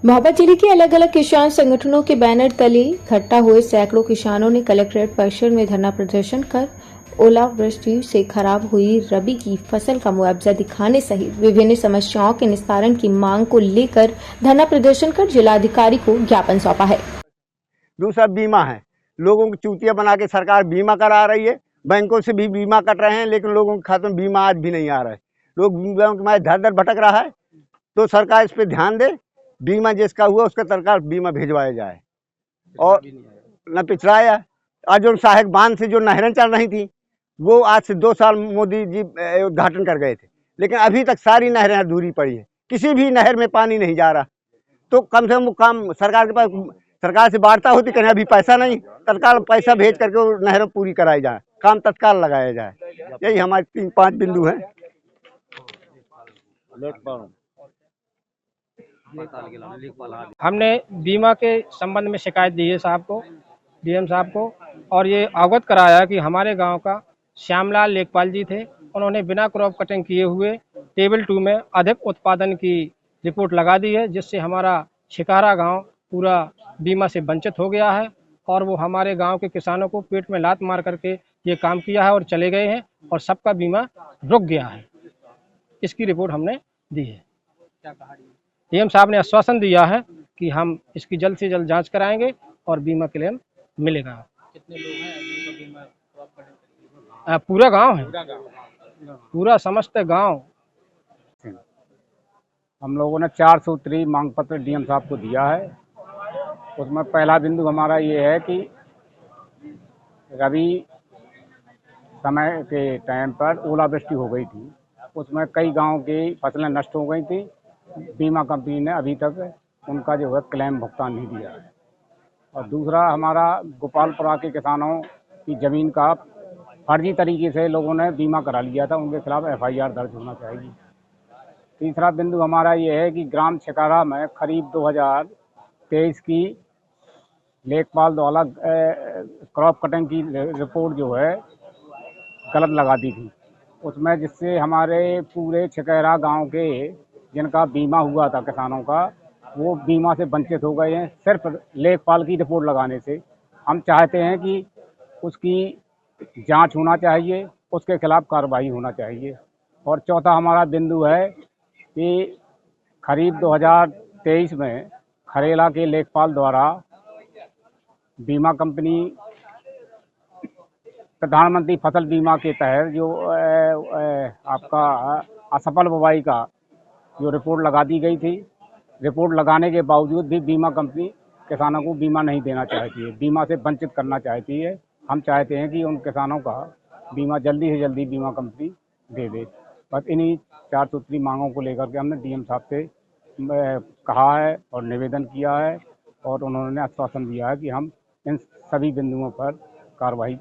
मोहाबा जिले के अलग अलग किसान संगठनों के बैनर तले इकट्ठा हुए सैकड़ों किसानों ने कलेक्ट्रेट परिसर में धरना प्रदर्शन कर ओलावृष्टि से खराब हुई रबी की फसल का मुआवजा दिखाने सहित विभिन्न समस्याओं के निस्तारण की मांग को लेकर धरना प्रदर्शन कर जिलाधिकारी को ज्ञापन सौंपा है। दूसरा बीमा है, लोगों की चूतिया बना के सरकार बीमा करा रही है, बैंकों से भी बीमा कट रहे हैं, लेकिन लोगों के खाते में बीमा आज भी नहीं आ रहा है। लोग बीमा के मारे धर धर भटक रहा है, तो सरकार इस पे ध्यान दे। बीमा जिसका हुआ उसका सरकार बीमा भिजवाया जाए। और न पिछड़ा आया, आज जो सहायक बांध से जो नहरें चल रही थी, वो आज से 2 साल मोदी जी उद्घाटन कर गए थे, लेकिन अभी तक सारी नहरें अधूरी पड़ी है, किसी भी नहर में पानी नहीं जा रहा। तो कम से कम काम सरकार के पास, सरकार से वार्ता होती, कहीं अभी पैसा नहीं, तत्काल पैसा भेज करके वो नहरें पूरी कराई जाए, काम तत्काल लगाया जाए। यही हमारे 3-5 बिंदु हैं। हमने बीमा के संबंध में शिकायत दी है साहब को, डीएम साहब को, और ये अवगत कराया कि हमारे गांव का श्यामलाल लेखपाल जी थे, उन्होंने बिना क्रॉप कटिंग किए हुए टेबल 2 में अधिक उत्पादन की रिपोर्ट लगा दी है, जिससे हमारा शिकारा गांव पूरा बीमा से वंचित हो गया है। और वो हमारे गांव के किसानों को पेट में लात मार करके ये काम किया है और चले गए हैं, और सबका बीमा रुक गया है। इसकी रिपोर्ट हमने दी है। डीएम साहब ने आश्वासन दिया है कि हम इसकी जल्द से जल्द जांच कराएंगे और बीमा क्लेम मिलेगा। कितने लोग हैं जिनको बीमा क्रॉप कटिंग? पूरा गांव है, पूरा समस्त गांव। हम लोगों ने 4 सूत्री मांग पत्र डीएम साहब को दिया है। उसमें पहला बिंदु हमारा ये है कि रबी समय के टाइम पर ओलावृष्टि हो गई थी, उसमें कई गांव की फसलें नष्ट हो गई थी। बीमा कंपनी ने अभी तक उनका जो है क्लेम भुगतान नहीं दिया है। और दूसरा, हमारा गोपालपुरा के किसानों की ज़मीन का फर्जी तरीके से लोगों ने बीमा करा लिया था, उनके खिलाफ एफआईआर दर्ज होना चाहिए। तीसरा बिंदु हमारा ये है कि ग्राम शिकारा में खरीफ 2023 की लेखपाल द्वारा क्रॉप कटिंग की रिपोर्ट जो है गलत लगा दी थी उसमें, जिससे हमारे पूरे छिकैरा गांव के जिनका बीमा हुआ था किसानों का, वो बीमा से वंचित हो गए हैं सिर्फ लेखपाल की रिपोर्ट लगाने से। हम चाहते हैं कि उसकी जांच होना चाहिए, उसके खिलाफ कार्रवाई होना चाहिए। और चौथा हमारा बिंदु है कि खरीफ 2023 में खरेला के लेखपाल द्वारा बीमा कंपनी प्रधानमंत्री फसल बीमा के तहत जो आपका असफल बुवाई का जो रिपोर्ट लगा दी गई थी, रिपोर्ट लगाने के बावजूद भी बीमा कंपनी किसानों को बीमा नहीं देना चाहती है, बीमा से वंचित करना चाहती है। हम चाहते हैं कि उन किसानों का बीमा जल्दी से जल्दी बीमा कंपनी दे दे। बस इन्हीं 4 सूत्री मांगों को लेकर के हमने डीएम साहब से कहा है और निवेदन किया है, और उन्होंने आश्वासन दिया है कि हम इन सभी बिंदुओं पर कार्रवाई